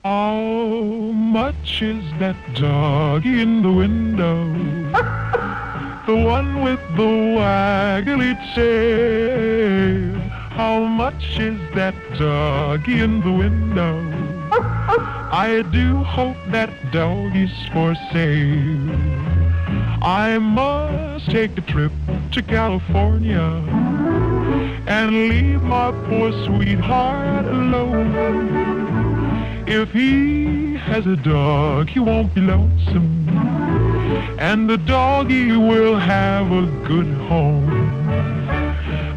How much is that doggy in the window? The one with the waggly tail. How much is that doggy in the window? I do hope that dog is for sale. I must take a trip to California and leave my poor sweetheart alone. If he has a dog, he won't be lonesome, and the doggy will have a good home.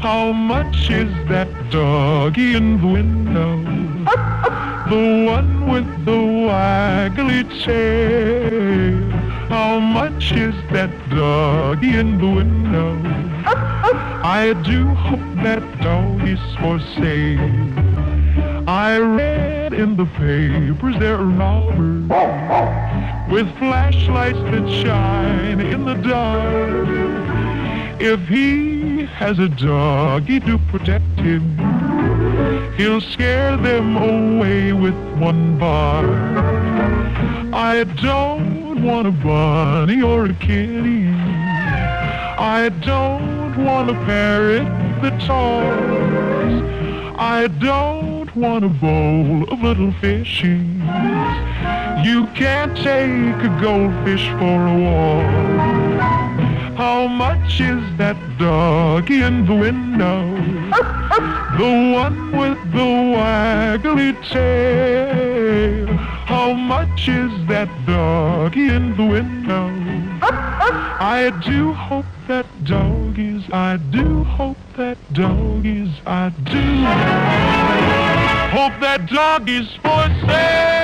How much is that doggy in the window? The one with the waggly tail. How much is that doggy in the window? I do hope that dog is for sale. I read in the papers there are robbers with flashlights that shine in the dark. If he has a doggy to protect him, he'll scare them away with one bark. I don't want a bunny or a kitty. I don't want a parrot that talks. I don't want a bowl of little fishies. You can't take a goldfish for a walk. How much is that doggy in the window? The one with the waggly tail. How much is that doggy in the window? I do hope that dog is, I do hope that dog is, I do hope that dog is for sale.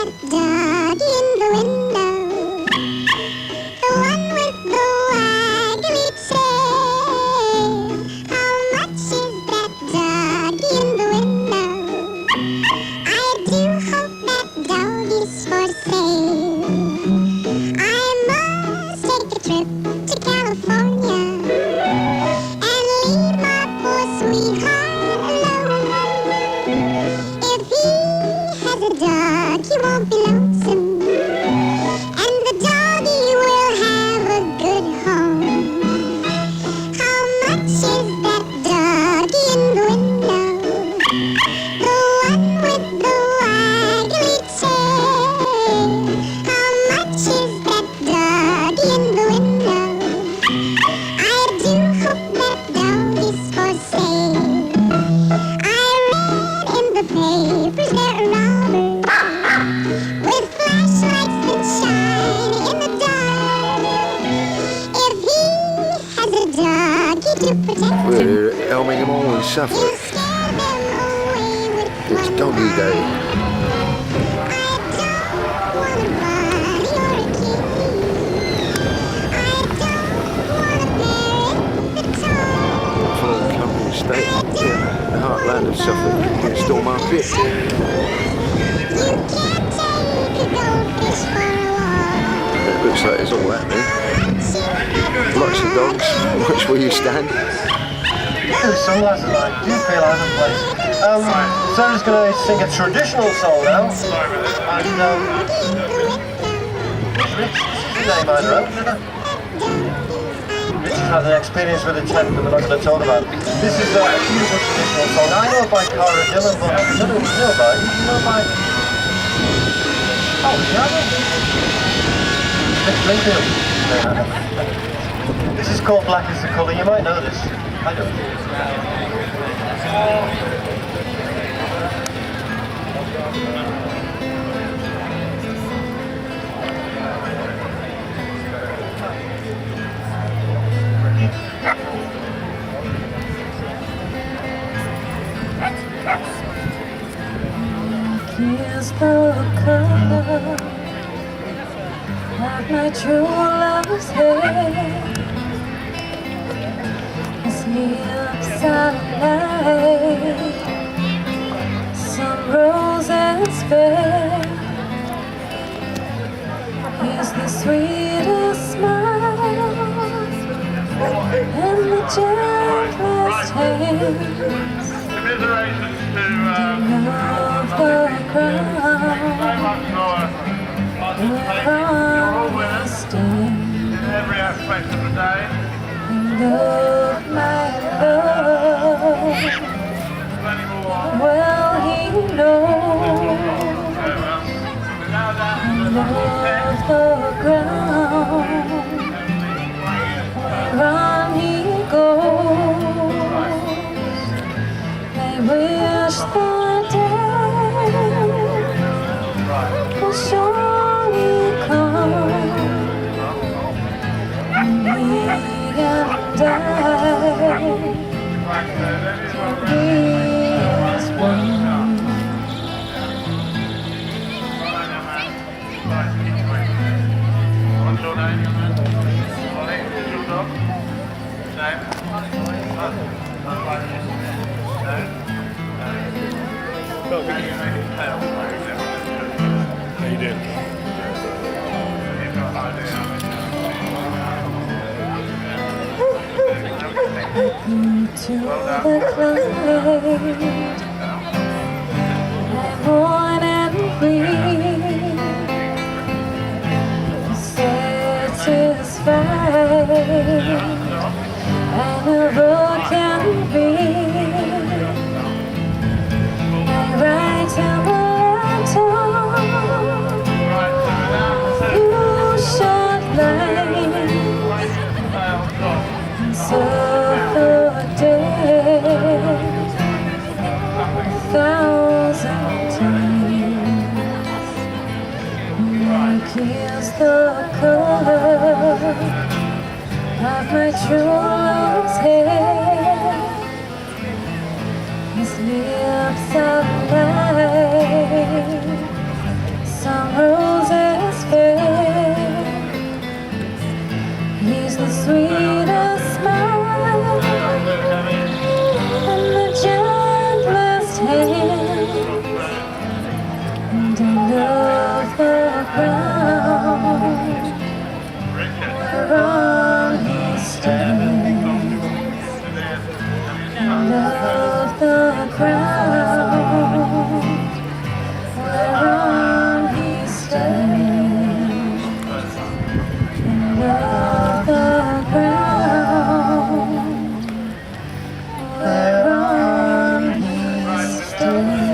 that dog in the window? The one with the waggly tail. How much is that dog in the window? I do hope that dog is for sale. I must take a trip to California and leave my poor sweetheart alone. If he has a dog, he won't be lonesome, and the doggy will have a good home. How much is that doggy in the window? The one with the waggly tail. How much is that doggy in the window? I do hope that dog is for sale. I read in the papers there are robbers with flashlights that shine in the dark. If he has a doggy to protect him, We're here at Helmingham in he'll Suffolk. scare them away with It's one doggy word. day. I don't want a bunny or a kitty. I don't want a parrot that's tall. Full company estate here, the heartland of Suffolk, next door market. You can't take a goldfish for a walk. It looks like it's all happening. Lots of dogs. Watch where you stand. The sunglasses I do feel out of place. Sarah's going to sing a traditional song now. And Rich, this is the name I wrote. Rich has had an experience with a tent that we're not going to talk about. This is a beautiful traditional song. I know it by Cara Dillon, but I don't know by. You know by. Oh, yeah. Rich Linfield. This is called Black is the Colour. You might know this. I don't. Here's the color of my true love's hair. His lips are light, some roses fair. Here's the sweetest smile and the gentlest hands. Of the ground, where I stand, Every aspect of the day. and of my love. Well, he knows, and of the ground, whereon he goes. I wish the day will surely come, and he and I can be as one. What's your name? Ollie, is your dog? Name? How you doing? To the cloud, I'm born and free, satisfied, I never can be. I write in the lantern, you shed light, and so the day, 1,000 times, kiss the color of my true love's hair. His lips are light, some love the ground whereon he stands. Love the ground whereon he stands. Love the ground whereon he stands.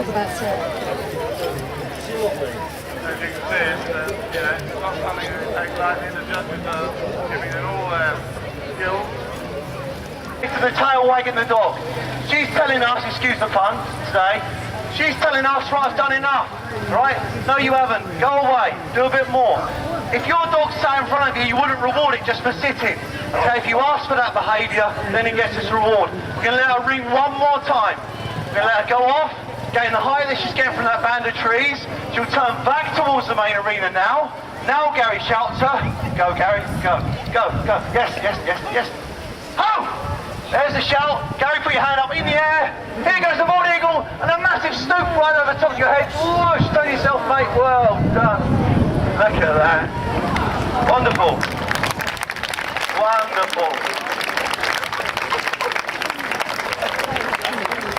That's it. As you can see, it's not something that takes lightly. The judges are giving it all their skill. This is the tail wagging the dog. She's telling us, excuse the pun today, she's telling us, right, I've done enough, right? No, you haven't. Go away. Do a bit more. If your dog sat in front of you, you wouldn't reward it just for sitting. Okay, if you ask for that behaviour, then it gets its reward. We're going to let her ring one more time. We're going to let her go off, gain the height that she's getting from that band of trees. She'll turn back towards the main arena now. Now Gary shouts her. Go, Gary. Go. Go. Go. Yes, yes, yes, yes. Ho! There's the shout. Gary, put your hand up in the air. Here goes the bald eagle and a massive stoop right over the top of your head. Whoosh, done yourself, mate. Well done. Look at that. Wonderful. Wonderful.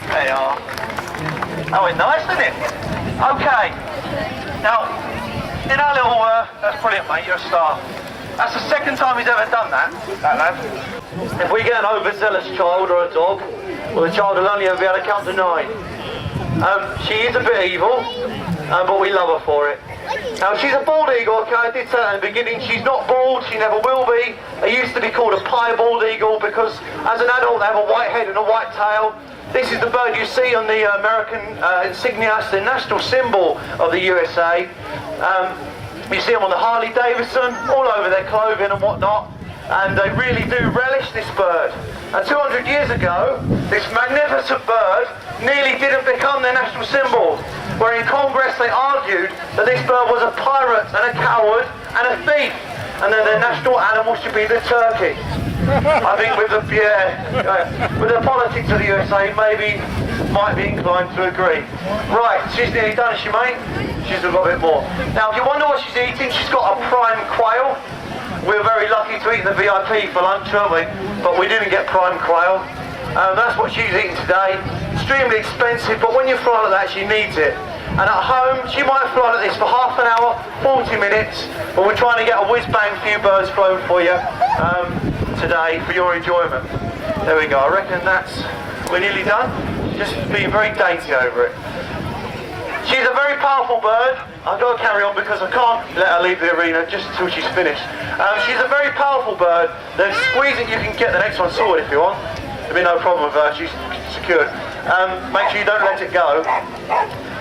There you are. That went nice, didn't it? Okay. Now, in our little, that's brilliant, mate. You're a star. That's the second time he's ever done that lad. If we get an overzealous child or a dog, well, the child will only ever be able to count to 9. She is a bit evil, but we love her for it. Now, she's a bald eagle, okay, I did say that in the beginning. She's not bald, she never will be. It used to be called a piebald eagle because as an adult they have a white head and a white tail. This is the bird you see on the American insignia. It's the national symbol of the USA. You see them on the Harley Davidson, all over their clothing and whatnot. And they really do relish this bird. And 200 years ago, this magnificent bird nearly didn't become their national symbol, where in Congress they argued that this bird was a pirate and a coward and a thief, and then their national animal should be the turkey. I think with the politics of the USA, maybe might be inclined to agree. Right, she's nearly done, is she, mate? She's still got a bit more. Now, if you wonder what she's eating, she's got a prime quail. We're very lucky to eat the VIP for lunch, aren't we? But we didn't get prime quail. That's what she's eating today. Extremely expensive, but when you fly like that, she needs it. And at home, she might fly like this for half an hour, 40 minutes, but we're trying to get a whiz-bang few birds flown for you today for your enjoyment. There we go, I reckon we're nearly done. Just being very dainty over it. She's a very powerful bird. I've got to carry on because I can't let her leave the arena just until she's finished. She's a very powerful bird. Then squeeze it, you can get the next one sorted if you want. There'll be no problem with her, she's secured. Make sure you don't let it go.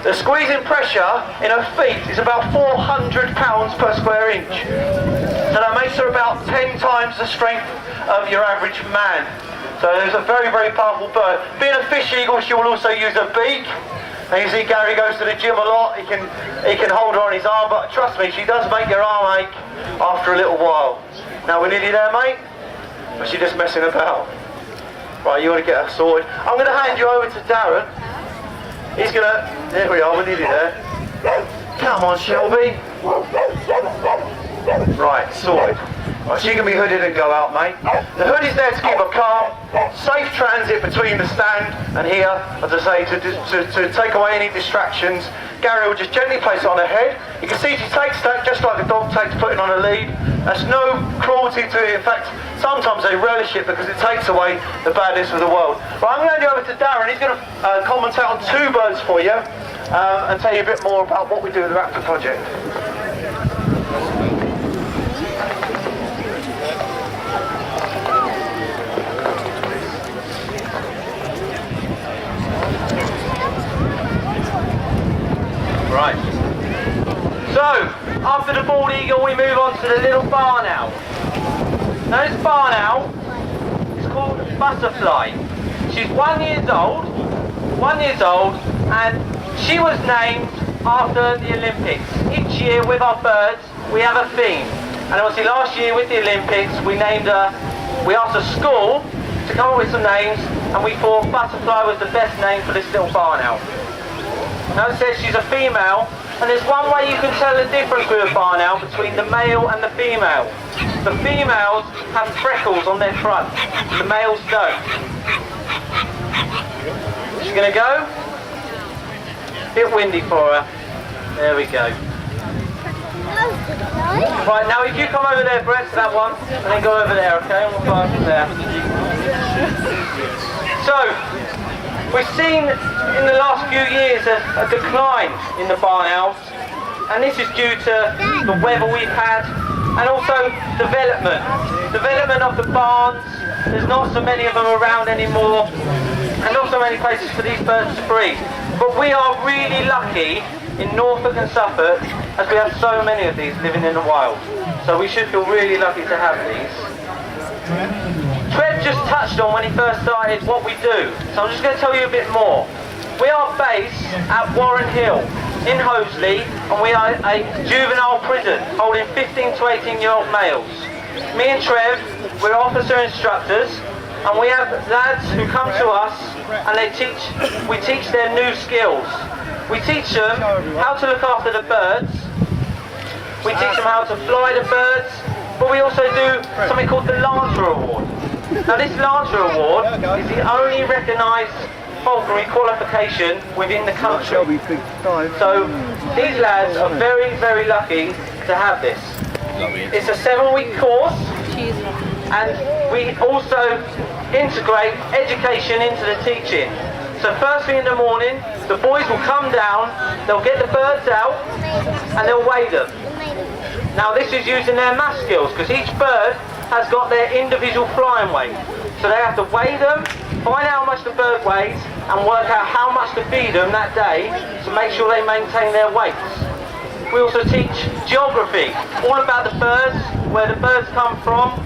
The squeezing pressure in her feet is about 400 pounds per square inch. So that makes her about 10 times the strength of your average man. So it's a very, very powerful bird. Being a fish eagle, she will also use her beak. And you see Gary goes to the gym a lot, he can hold her on his arm, but trust me, she does make your arm ache after a little while. Now we're nearly there, mate? Or is she just messing about? Right, you want to get her sorted. I'm going to hand you over to Darren. He's going to, there we are, we're nearly there. Come on, Shelby. Right, sorted. Right, she can be hooded and go out, mate. The hood is there to keep her calm. Safe transit between the stand and here, as I say, to take away any distractions. Gary will just gently place it on her head. You can see she takes that just like the dog takes putting on a lead. There's no cruelty to it. In fact, sometimes they relish it because it takes away the badness of the world. Right, I'm going to hand you over to Darren. He's going to commentate on 2 birds for you and tell you a bit more about what we do with the Raptor project. Right. So, after the bald eagle until we move on to the little barn owl. Now this barn owl is called Butterfly. She's 1 year old, and she was named after the Olympics. Each year with our birds we have a theme, and obviously last year with the Olympics we asked a school to come up with some names, and we thought Butterfly was the best name for this little barn owl. Now it says she's a female, and there's one way you can tell the difference with a barn owl between the male and the female. The females have freckles on their front, the males don't. She's going to go. Bit windy for her. There we go. Right, now if you come over there, Brett, to that one, and then go over there, okay? And we'll fly from there. So, we've seen in the last few years a decline in the barn owls, and this is due to the weather we've had, and also development of the barns. There's not so many of them around anymore, and not so many places for these birds to breed. But we are really lucky in Norfolk and Suffolk, as we have so many of these living in the wild. So we should feel really lucky to have these. Trev just touched on when he first started what we do, so I'm just going to tell you a bit more. We are based at Warren Hill in Hoasley, and we are a juvenile prison holding 15 to 18-year-old males. Me and Trev, we're officer instructors, and we have lads who come to us and we teach them new skills. We teach them how to look after the birds, we teach them how to fly the birds, but we also do something called the Lancer Award. Now this Lancer Award is the only recognised falconry qualification within the country. So these lads are very, very lucky to have this. It's a 7-week course, and we also integrate education into the teaching. So first thing in the morning, the boys will come down, they'll get the birds out, and they'll weigh them. Now this is using their math skills, because each bird has got their individual flying weight. So they have to weigh them, find out how much the bird weighs, and work out how much to feed them that day to make sure they maintain their weights. We also teach geography, all about the birds, where the birds come from.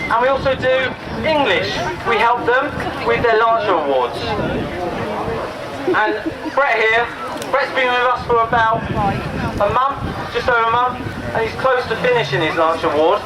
And we also do English. We help them with their Lancer Awards. And Brett here, Brett's been with us for about a month, just over a month, and he's close to finishing his Lancer Award.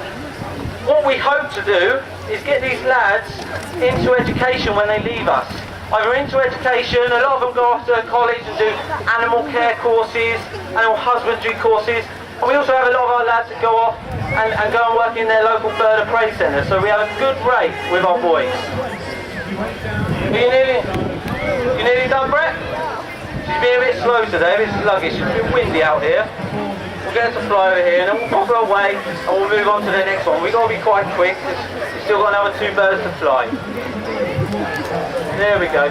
What we hope to do is get these lads into education when they leave us. Either into education, a lot of them go off to college and do animal care courses, animal husbandry courses, and we also have a lot of our lads that go off and go and work in their local bird of prey centre, so we have a good rate with our boys. You nearly done, Brett? She's being a bit slow today, a bit sluggish, it's a bit windy out here. We'll get her to fly over here and then we'll pop her away and we'll move on to the next one. We've got to be quite quick because we've still got another 2 birds to fly. There we go.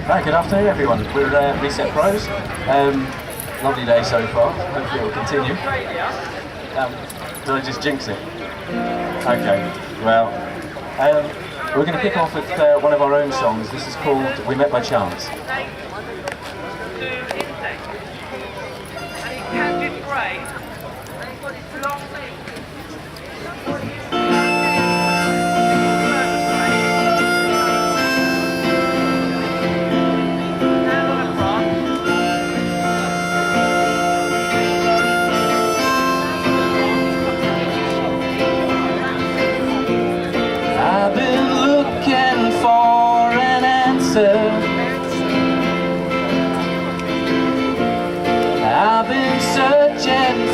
Right, good afternoon everyone. We're Reset Pros. Lovely day so far. Hopefully it will continue. Did I just jinx it? Okay, well, we're going to kick off with one of our own songs. This is called We Met by Chance.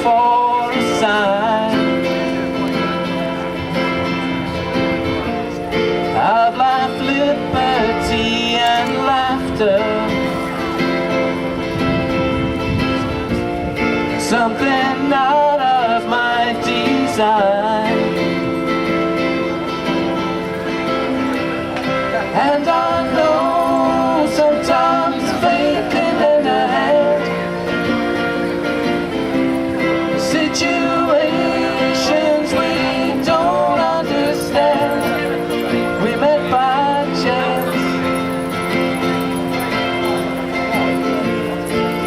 for a sign of life, liberty and laughter. Something out of my design. And I know sometimes fate can lend a hand. Situations we don't understand. We met by chance.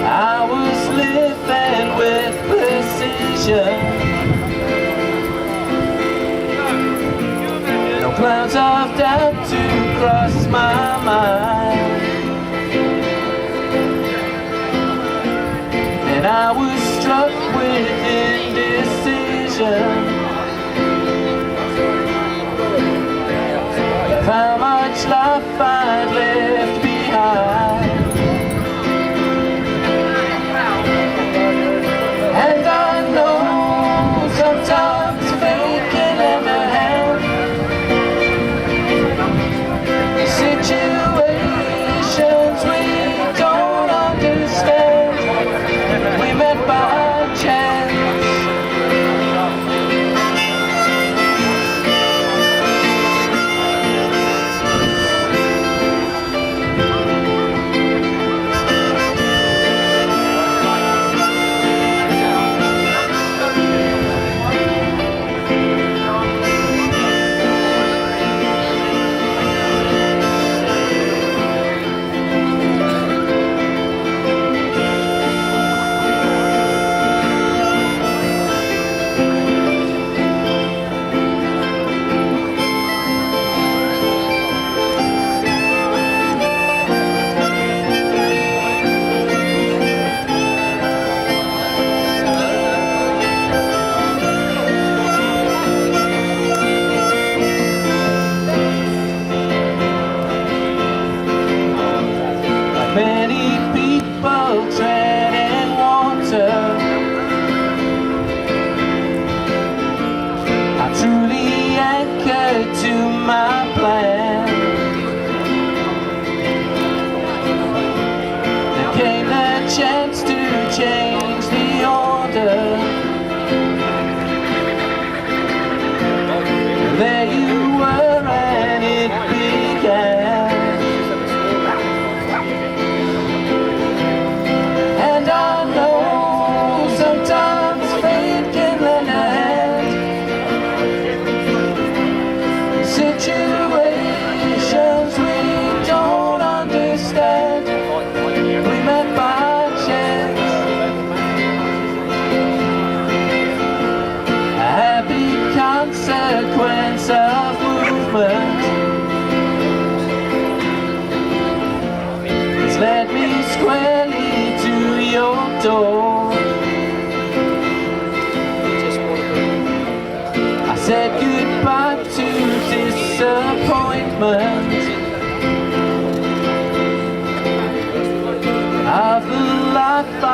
I was living with precision. No clouds of doubt to cross my mind. And I was struck with indecision of how much life I'd left behind. And I know sometimes fate can lend a hand. Situations we don't understand. We met by chance. Many people treading water, I truly anchored to my plan. There came the chance to change the order. There you were and it began. And I know sometimes fate can lend a hand. Situations we don't understand. We met by chance. A happy consequence of movement has led me squarely to your door. I said goodbye to disappointment of the life I